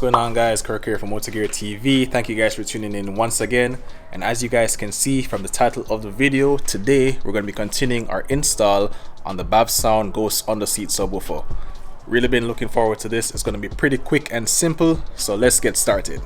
going on, guys? Kirk here from MotoGear TV. Thank you guys for tuning in once again. And as you guys can see from the title of the video, today we're going to be continuing our install on the Bavsound Ghost Under Seat subwoofer. Really been looking forward to this. It's going to be pretty quick and simple, so let's get started.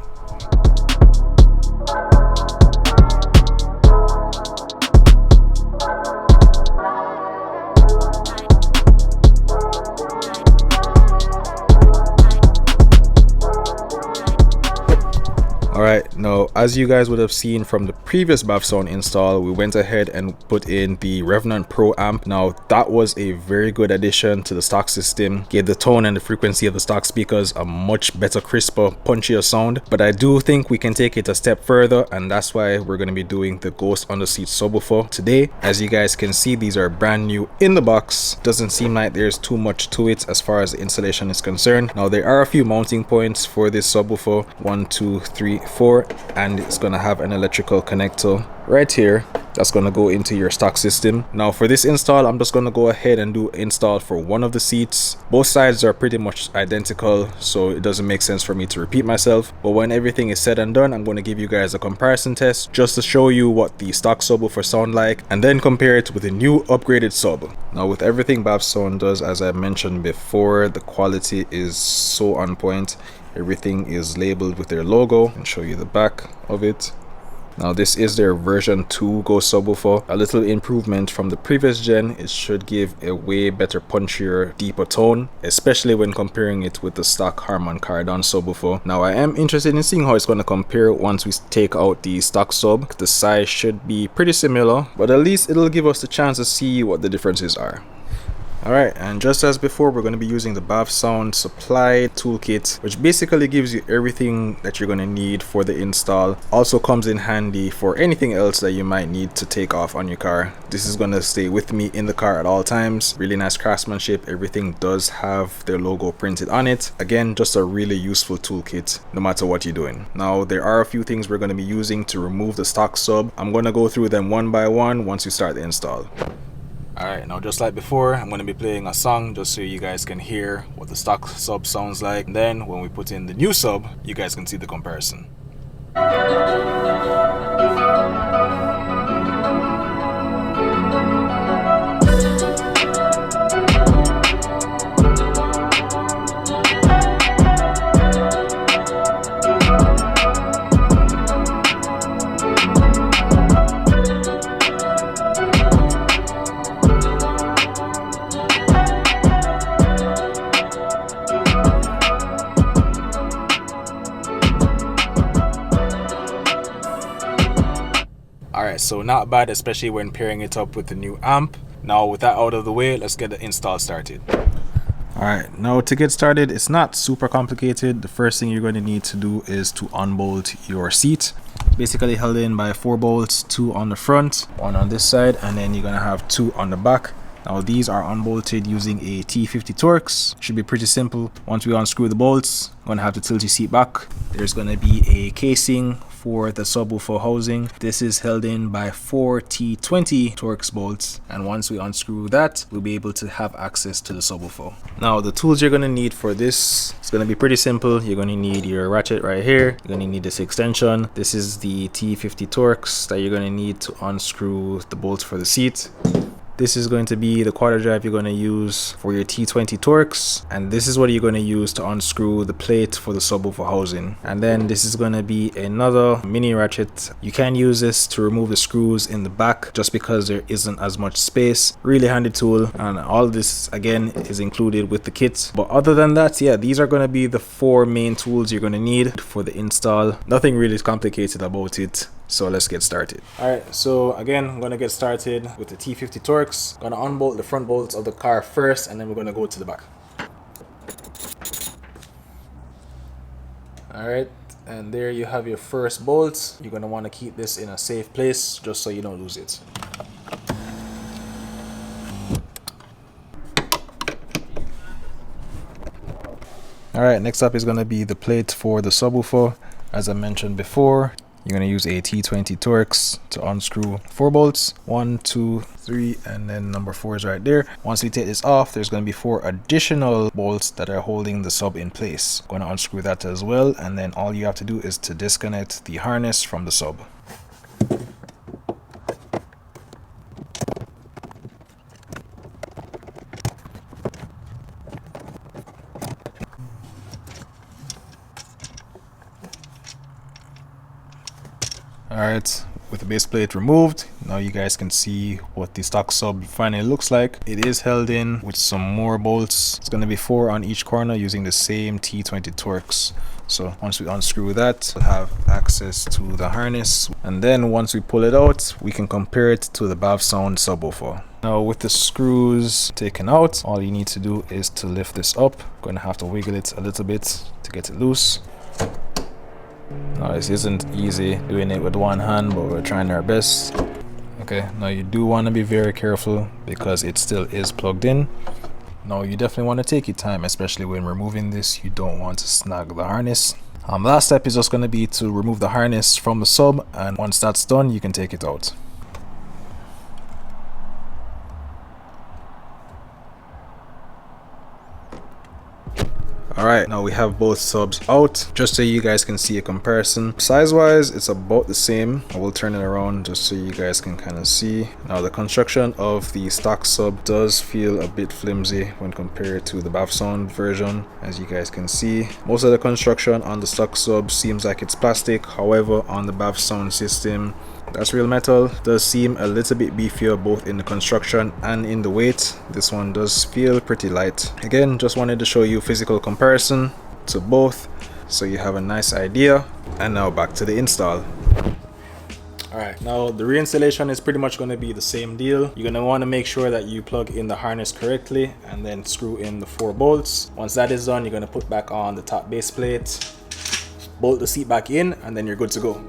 Alright, now as you guys would have seen from the previous Bavsound install, we went ahead and put in the Revenant Pro amp. Now that was a very good addition to the stock system, gave the tone and the frequency of the stock speakers a much better, crisper, punchier sound. But I do think we can take it a step further, and that's why we're going to be doing the Ghost Under Seat subwoofer today. As you guys can see, these are brand new in the box. Doesn't seem like there's too much to it as far as the installation is concerned. Now there are a few mounting points for this subwoofer, 1, 2, 3, 4, and it's going to have an electrical connector right here that's going to go into your stock system. Now for this install, I'm just going to go ahead and do install for one of the seats. Both sides are pretty much identical, so it doesn't make sense for me to repeat myself. But when everything is said and done, I'm going to give you guys a comparison test just to show you what the stock subwoofer sound like, and then compare it with a new upgraded sub. Now with everything Bavsound does, as I mentioned before, the quality is so on point. Everything is labeled with their logo, and show you the back of it. Now this is their version 2 Ghost subwoofer. A little improvement from the previous gen. It should give a way better, punchier, deeper tone, especially when comparing it with the stock Harman Kardon subwoofer. Now I am interested in seeing how it's going to compare once we take out the stock sub. The size should be pretty similar, but at least it'll give us the chance to see what the differences are. Alright, and just as before, we're going to be using the Bavsound Supply Toolkit, which basically gives you everything that you're going to need for the install. Also comes in handy for anything else that you might need to take off on your car. This is going to stay with me in the car at all times. Really nice craftsmanship. Everything does have their logo printed on it. Again, just a really useful toolkit no matter what you're doing. Now there are a few things we're going to be using to remove the stock sub. I'm going to go through them one by one once you start the install. Alright, now just like before, I'm going to be playing a song just so you guys can hear what the stock sub sounds like. And then when we put in the new sub, you guys can see the comparison. Alright, so not bad, especially when pairing it up with the new amp. Now with that out of the way, let's get the install started. Alright, now to get started, it's not super complicated. The first thing you're going to need to do is to unbolt your seat. Basically held in by 4 bolts, 2 on the front, 1 on this side, and then you're going to have 2 on the back. Now these are unbolted using a T50 Torx. Should be pretty simple. Once we unscrew the bolts, I'm going to have to tilt your seat back. There's going to be a casing for the subwoofer housing. This is held in by 4 T20 Torx bolts, and once we unscrew that, we'll be able to have access to the subwoofer. Now the tools you're going to need for this, it's going to be pretty simple. You're going to need your ratchet right here. You're going to need this extension. This is the T50 Torx that you're going to need to unscrew the bolts for the seat. This is going to be the quarter drive you're going to use for your T20 Torx, and this is what you're going to use to unscrew the plate for the subwoofer housing. And then this is going to be another mini ratchet. You can use this to remove the screws in the back just because there isn't as much space. Really handy tool, and all this again is included with the kit. But other than that, yeah, these are going to be the 4 main tools you're going to need for the install. Nothing really complicated about it. So let's get started. Alright, so again, I'm going to get started with the T50 Torx. Going to unbolt the front bolts of the car first, and then we're going to go to the back. Alright, and there you have your first bolt. You're going to want to keep this in a safe place just so you don't lose it. Alright, next up is going to be the plate for the subwoofer. As I mentioned before, You're going to use a T20 Torx to unscrew 4 bolts. 1, 2, 3, and then number 4 is right there. Once we take this off, there's going to be 4 additional bolts that are holding the sub in place. Going to unscrew that as well, and then all you have to do is to disconnect the harness from the sub. Alright, with the base plate removed, now you guys can see what the stock sub finally looks like. It is held in with some more bolts. It's going to be 4 on each corner using the same T20 Torx. So once we unscrew that, we'll have access to the harness. And then once we pull it out, we can compare it to the Bavsound subwoofer. Now with the screws taken out, all you need to do is to lift this up. Going to have to wiggle it a little bit to get it loose. Now this isn't easy doing it with one hand, but we're trying our best. Okay, now you do want to be very careful because it still is plugged in. Now you definitely want to take your time, especially when removing this. You don't want to snag the harness. Last step is just going to be to remove the harness from the sub, and once that's done, you can take it out. Alright, now we have both subs out, just so you guys can see a comparison. Size wise, it's about the same. I will turn it around just so you guys can kind of see. Now the construction of the stock sub does feel a bit flimsy when compared to the Bavsound version. As you guys can see, most of the construction on the stock sub seems like it's plastic. However, on the Bavsound system, that's real metal. It does seem a little bit beefier both in the construction and in the weight. This one does feel pretty light. Again, just wanted to show you physical comparison to both so you have a nice idea. And now back to the install. Alright, now the reinstallation is pretty much going to be the same deal. You're going to want to make sure that you plug in the harness correctly and then screw in the 4 bolts. Once that is done, you're going to put back on the top base plate, bolt the seat back in, and then you're good to go.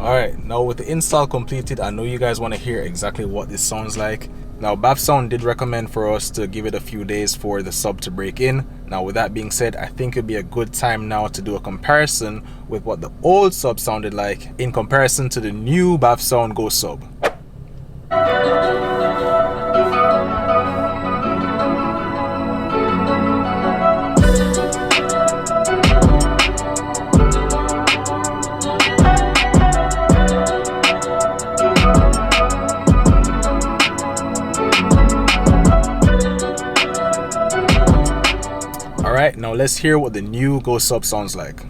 Alright, now with the install completed, I know you guys want to hear exactly what this sounds like. Now Bavsound did recommend for us to give it a few days for the sub to break in. Now with that being said, I think it'd be a good time now to do a comparison with what the old sub sounded like in comparison to the new Bavsound Go sub. Alright, now let's hear what the new Go sub sounds like.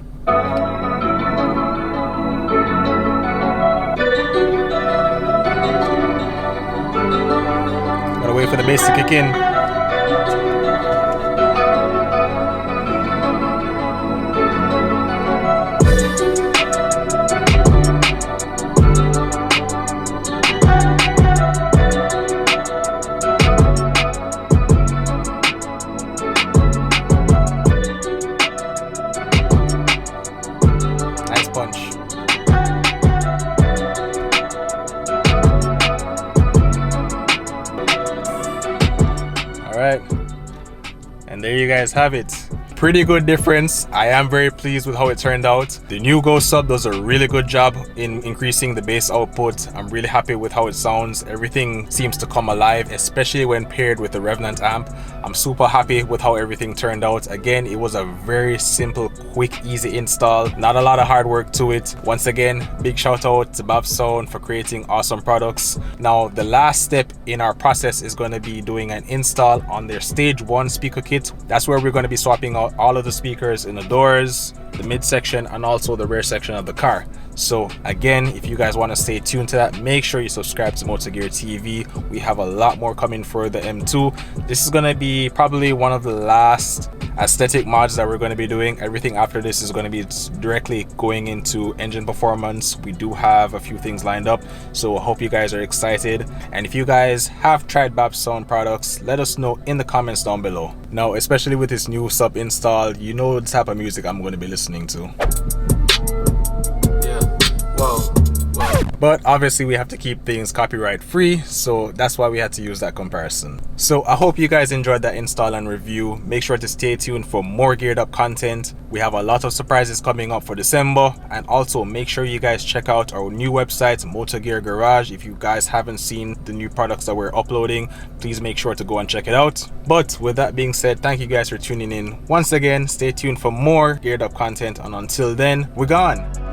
Gotta wait for the bass to kick in. Punch. All right, and there you guys have it. Pretty good difference. I am very pleased with how it turned out. The new Go sub does a really good job in increasing the bass output. I'm really happy with how it sounds. Everything seems to come alive, especially when paired with the Revenant amp. I'm super happy with how everything turned out. Again, it was a very simple, quick, easy install. Not a lot of hard work to it. Once again, big shout out to Bavsound for creating awesome products. Now, the last step in our process is going to be doing an install on their stage 1 speaker kit. That's where we're going to be swapping out all of the speakers in the doors, the midsection, and also the rear section of the car. So again, if you guys want to stay tuned to that, make sure you subscribe to MotoGear TV. We have a lot more coming for the M2. This is going to be probably one of the last aesthetic mods that we're going to be doing. Everything after this is going to be directly going into engine performance. We do have a few things lined up, so I hope you guys are excited. And if you guys have tried Bavsound products, let us know in the comments down below. Now, especially with this new sub install, you know the type of music I'm going to be listening to. But obviously we have to keep things copyright free, so that's why we had to use that comparison. So I hope you guys enjoyed that install and review. Make sure to stay tuned for more geared up content. We have a lot of surprises coming up for December, and also make sure you guys check out our new website, MotoGear Garage. If you guys haven't seen the new products that we're uploading, please make sure to go and check it out. But with that being said, thank you guys for tuning in. Once again, stay tuned for more geared up content, and until then, we're gone.